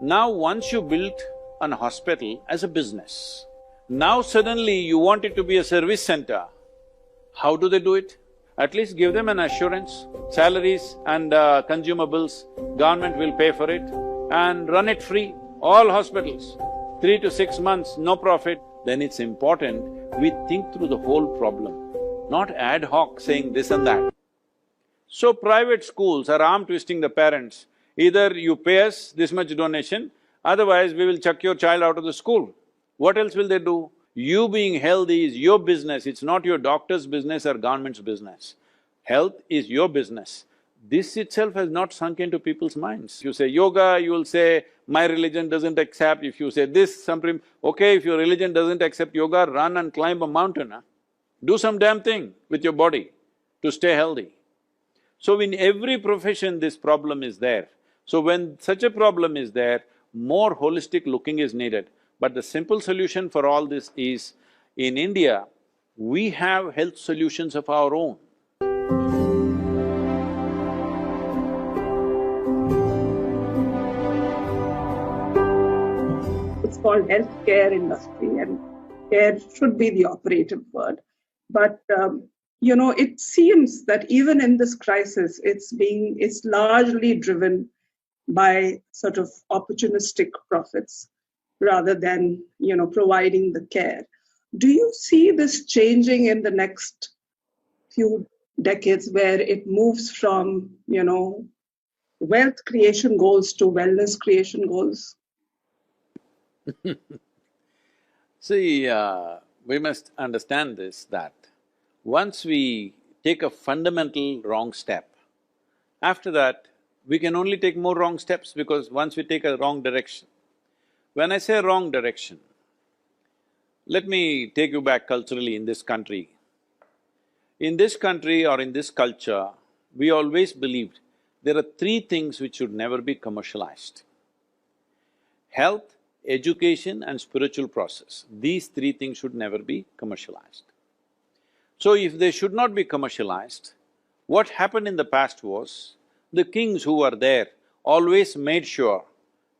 Now once you built an hospital as a business, now suddenly you want it to be a service center. How do they do it? At least give them an assurance, salaries and consumables, government will pay for it and run it free, all hospitals. 3 to 6 months, no profit. Then it's important we think through the whole problem, not ad hoc saying this and that. So private schools are arm twisting the parents. Either you pay us this much donation, otherwise we will chuck your child out of the school. What else will they do? You being healthy is your business, it's not your doctor's business or government's business. Health is your business. This itself has not sunk into people's minds. If you say yoga, you will say, my religion doesn't accept. If you say this, okay, if your religion doesn't accept yoga, run and climb a mountain, huh? Do some damn thing with your body to stay healthy. So in every profession this problem is there. So when such a problem is there, more holistic looking is needed. But the simple solution for all this is, in India, we have health solutions of our own. It's called healthcare industry, and care should be the operative word. But it seems that even in this crisis, it's largely driven by sort of opportunistic profits rather than, providing the care. Do you see this changing in the next few decades, where it moves from, wealth creation goals to wellness creation goals? See, we must understand this, that once we take a fundamental wrong step, after that, we can only take more wrong steps, because once we take a wrong direction. When I say wrong direction, let me take you back culturally in this country. In this country or in this culture, we always believed there are three things which should never be commercialized: health, education and spiritual process. These three things should never be commercialized. So if they should not be commercialized, what happened in the past was, the kings who were there always made sure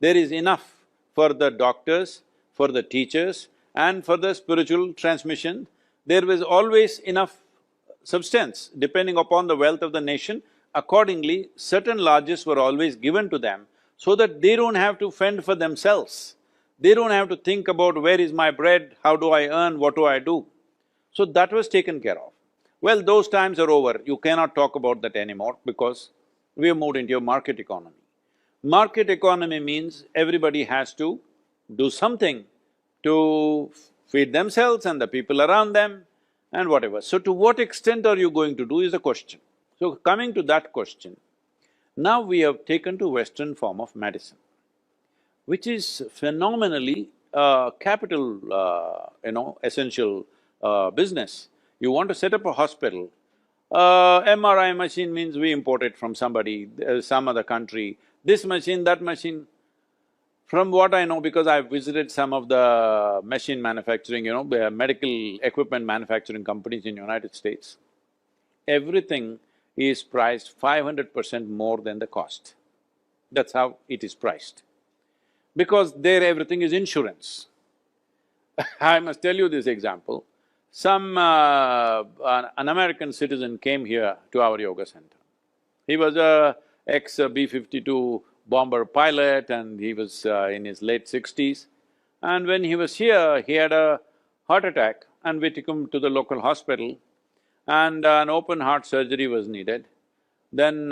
there is enough for the doctors, for the teachers and for the spiritual transmission. There was always enough substance depending upon the wealth of the nation. Accordingly, certain largesse were always given to them so that they don't have to fend for themselves. They don't have to think about where is my bread, how do I earn, what do I do. So that was taken care of. Well, those times are over, you cannot talk about that anymore because we have moved into a market economy. Market economy means everybody has to do something to feed themselves and the people around them and whatever. So to what extent are you going to do is the question. So coming to that question, now we have taken to Western form of medicine, which is phenomenally capital, essential business. You want to set up a hospital, MRI machine means we import it from somebody, some other country, this machine, that machine. From what I know, because I've visited some of the machine manufacturing, medical equipment manufacturing companies in United States, everything is priced 500% more than the cost. That's how it is priced. Because there everything is insurance. I must tell you this example. An American citizen came here to our yoga center. He was a ex-B-52 bomber pilot and he was in his late 60s. And when he was here, he had a heart attack and we took him to the local hospital and an open heart surgery was needed. Then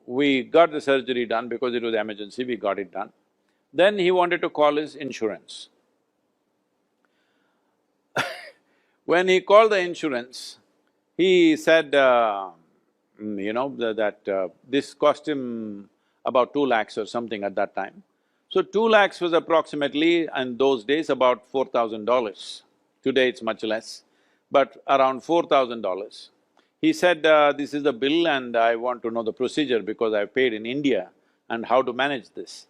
we got the surgery done because it was emergency, we got it done. Then he wanted to call his insurance. When he called the insurance, he said, this cost him about 2 lakhs or something at that time. So 2 lakhs was approximately, in those days, about $4,000. Today it's much less, but around $4,000. He said, this is the bill and I want to know the procedure because I've paid in India and how to manage this.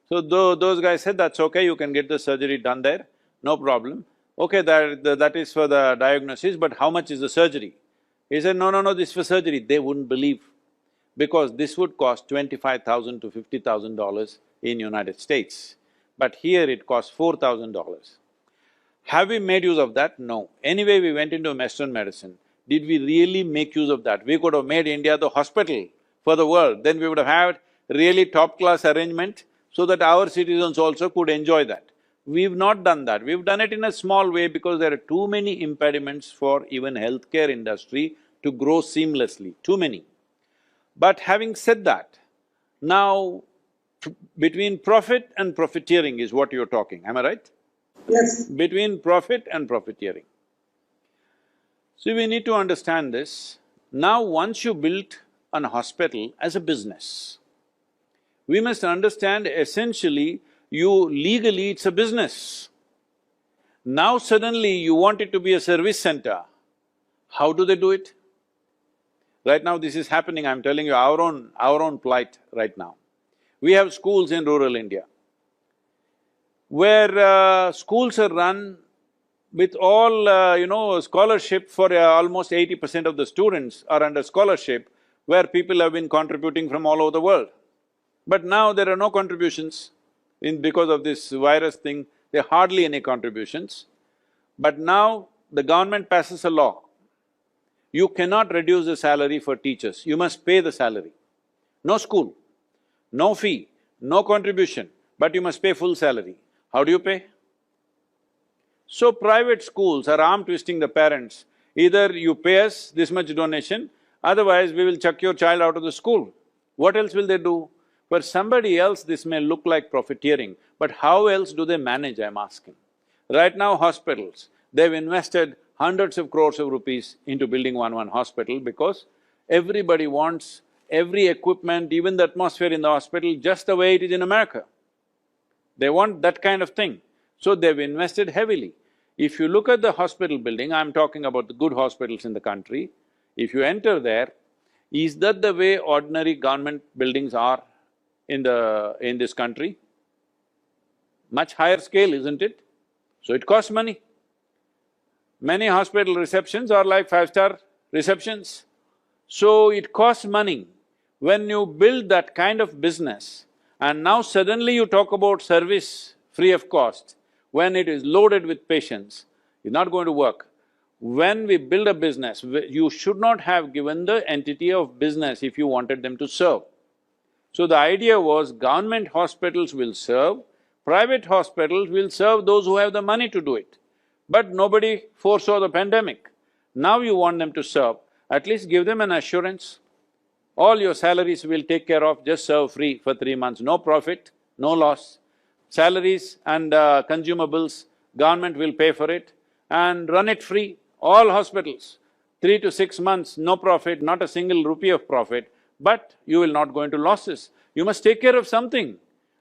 So those guys said, that's okay, you can get the surgery done there, no problem. Okay, that is for the diagnosis, but how much is the surgery? He said, no, this is for surgery. They wouldn't believe. because this would cost $25,000 to $50,000 in United States, but here it costs $4,000. Have we made use of that? No. Anyway, we went into Western medicine. Did we really make use of that? We could have made India the hospital for the world, then we would have had really top-class arrangement so that our citizens also could enjoy that. We've not done that. We've done it in a small way because there are too many impediments for even healthcare industry to grow seamlessly, too many. But having said that, now between profit and profiteering is what you're talking, am I right? Yes. Between profit and profiteering. So we need to understand this. Now once you built an hospital as a business, we must understand essentially legally it's a business. Now suddenly you want it to be a service center. How do they do it? Right now this is happening, I'm telling you our own plight right now. We have schools in rural India where schools are run with all scholarship for almost 80% of the students are under scholarship, where people have been contributing from all over the world. But now there are no contributions because of this virus thing, there are hardly any contributions. But now the government passes a law, you cannot reduce the salary for teachers, you must pay the salary. No school, no fee, no contribution, but you must pay full salary. How do you pay? So private schools are arm twisting the parents, either you pay us this much donation, otherwise we will chuck your child out of the school. What else will they do? For somebody else this may look like profiteering, but how else do they manage, I'm asking. Right now hospitals, they've invested hundreds of crores of rupees into building one hospital because everybody wants every equipment, even the atmosphere in the hospital, just the way it is in America. They want that kind of thing. So they've invested heavily. If you look at the hospital building, I'm talking about the good hospitals in the country, if you enter there, is that the way ordinary government buildings are in this country? Much higher scale, isn't it? So it costs money. Many hospital receptions are like five-star receptions. So it costs money. When you build that kind of business, and now suddenly you talk about service free of cost, when it is loaded with patients, it's not going to work. When we build a business, you should not have given the entity of business if you wanted them to serve. So the idea was government hospitals will serve, private hospitals will serve those who have the money to do it. But nobody foresaw the pandemic. Now you want them to serve, at least give them an assurance. All your salaries we'll take care of, just serve free for 3 months, no profit, no loss. Salaries and consumables, government will pay for it and run it free, all hospitals. 3 to 6 months, no profit, not a single rupee of profit, but you will not go into losses. You must take care of something,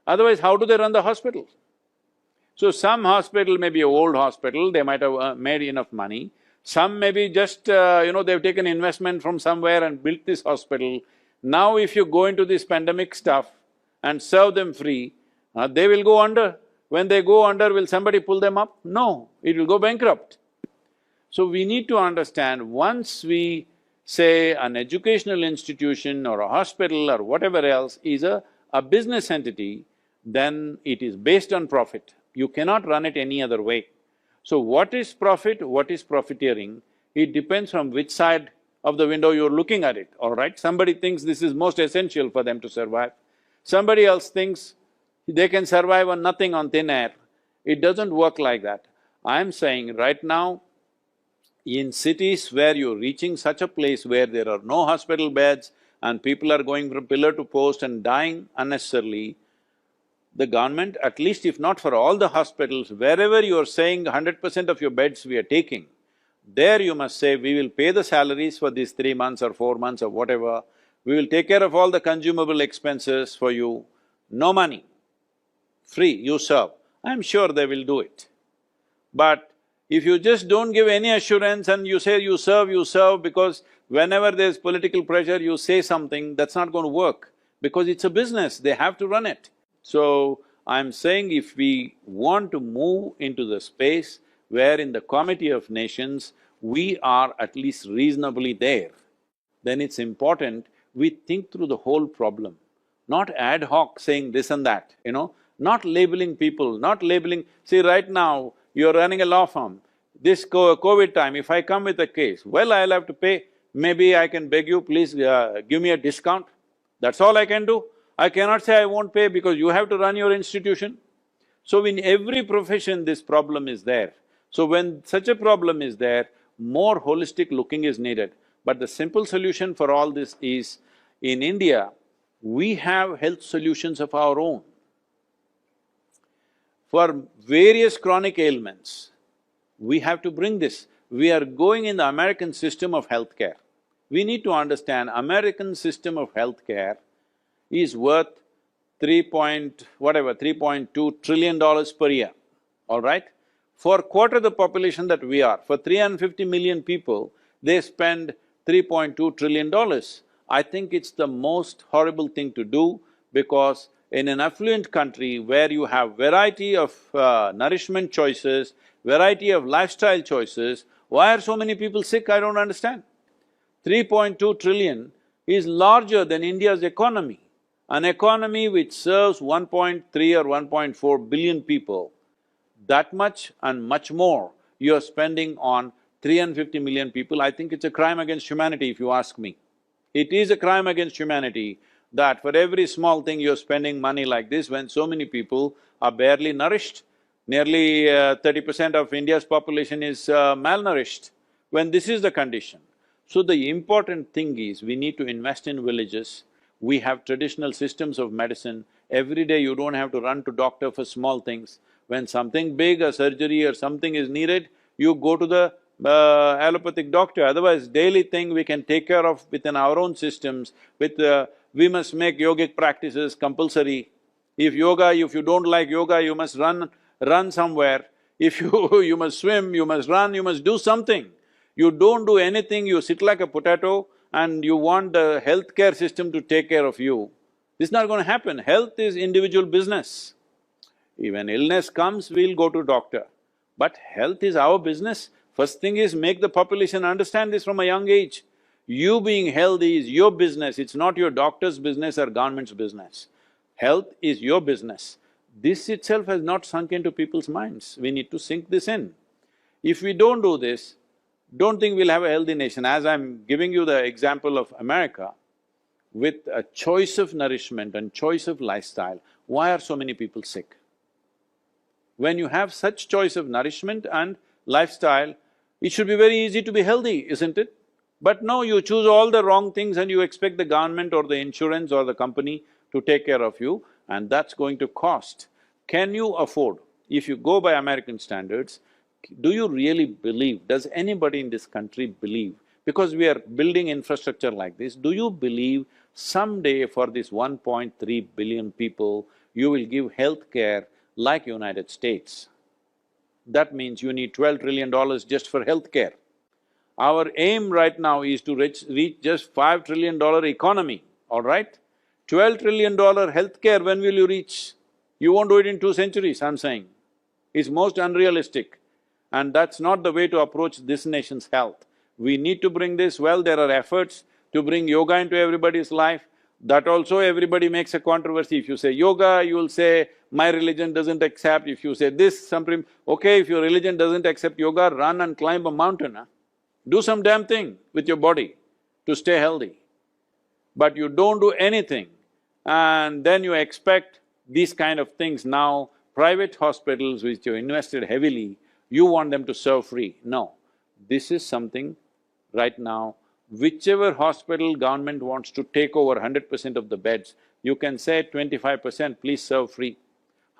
otherwise how do they run the hospitals? So some hospital may be an old hospital, they might have made enough money. Some may be just, they've taken investment from somewhere and built this hospital. Now if you go into this pandemic stuff and serve them free, they will go under. When they go under, will somebody pull them up? No, it will go bankrupt. So we need to understand, once we say an educational institution or a hospital or whatever else is a business entity, then it is based on profit. You cannot run it any other way. So what is profit, what is profiteering, it depends from which side of the window you're looking at it, all right? Somebody thinks this is most essential for them to survive. Somebody else thinks they can survive on nothing, on thin air. It doesn't work like that. I'm saying right now, in cities where you're reaching such a place where there are no hospital beds and people are going from pillar to post and dying unnecessarily, the government, at least if not for all the hospitals, wherever you're saying 100% of your beds we are taking, there you must say, we will pay the salaries for these 3 months or 4 months or whatever, we will take care of all the consumable expenses for you, no money, free, you serve. I'm sure they will do it. But if you just don't give any assurance and you say you serve because whenever there's political pressure you say something, that's not going to work, because it's a business, they have to run it. So, I'm saying if we want to move into the space where in the Committee of Nations we are at least reasonably there, then it's important we think through the whole problem, not ad hoc saying this and that, not labeling people, not labeling… See, right now, you're running a law firm. This COVID time, if I come with a case, well, I'll have to pay. Maybe I can beg you, please give me a discount. That's all I can do. I cannot say I won't pay because you have to run your institution. So in every profession, this problem is there. So when such a problem is there, more holistic looking is needed. But the simple solution for all this is, in India, we have health solutions of our own. For various chronic ailments, we have to bring this. We are going in the American system of healthcare. We need to understand American system of healthcare is worth 3.2 trillion dollars per year, all right? For quarter the population that we are, for 350 million people, they spend 3.2 trillion dollars. I think it's the most horrible thing to do, because in an affluent country where you have variety of nourishment choices, variety of lifestyle choices, why are so many people sick? I don't understand. 3.2 trillion is larger than India's economy. An economy which serves 1.3 or 1.4 billion people, that much and much more you're spending on 350 million people, I think it's a crime against humanity if you ask me. It is a crime against humanity that for every small thing you're spending money like this when so many people are barely nourished. Nearly 30% of India's population is malnourished, when this is the condition. So the important thing is, we need to invest in villages. We have traditional systems of medicine. Every day you don't have to run to doctor for small things. When something big, a surgery or something is needed, you go to the allopathic doctor. Otherwise, daily thing we can take care of within our own systems. We must make yogic practices compulsory. If you don't like yoga, you must run somewhere. If you must swim, you must run, you must do something. You don't do anything, you sit like a potato and you want the healthcare system to take care of you. This is not going to happen. Health is individual business. When illness comes, we'll go to doctor. But health is our business. First thing is, make the population understand this from a young age. You being healthy is your business, it's not your doctor's business or government's business. Health is your business. This itself has not sunk into people's minds. We need to sink this in. If we don't do this, don't think we'll have a healthy nation. As I'm giving you the example of America, with a choice of nourishment and choice of lifestyle, why are so many people sick? When you have such choice of nourishment and lifestyle, it should be very easy to be healthy, isn't it? But no, you choose all the wrong things and you expect the government or the insurance or the company to take care of you, and that's going to cost. Can you afford? If you go by American standards, do you really believe, does anybody in this country believe, because we are building infrastructure like this, do you believe someday for this 1.3 billion people, you will give health care like United States? That means you need $12 trillion just for health care. Our aim right now is to reach just $5 trillion economy, all right? $12 trillion healthcare, when will you reach? You won't do it in 2 centuries, I'm saying. It's most unrealistic. And that's not the way to approach this nation's health. We need to bring this… Well, there are efforts to bring yoga into everybody's life. That also everybody makes a controversy. If you say yoga, you will say, my religion doesn't accept. If you say this, okay, if your religion doesn't accept yoga, run and climb a mountain, huh? Do some damn thing with your body to stay healthy. But you don't do anything and then you expect these kind of things. Now, private hospitals which you invested heavily, you want them to serve free. No, this is something right now, whichever hospital government wants to take over 100% of the beds, you can say 25% please serve free.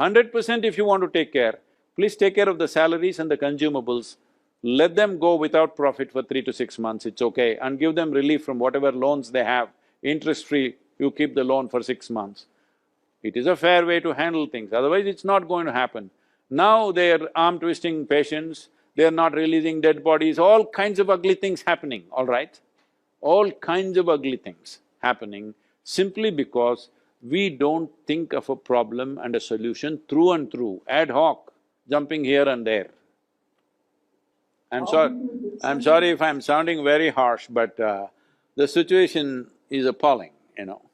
100% if you want to take care, please take care of the salaries and the consumables. Let them go without profit for 3 to 6 months, it's okay, and give them relief from whatever loans they have, interest-free, you keep the loan for 6 months. It is a fair way to handle things, otherwise it's not going to happen. Now they're arm-twisting patients, they're not releasing dead bodies, all kinds of ugly things happening, all right? All kinds of ugly things happening simply because we don't think of a problem and a solution through and through, ad hoc, jumping here and there. I'm sorry if I'm sounding very harsh, but the situation is appalling, you know.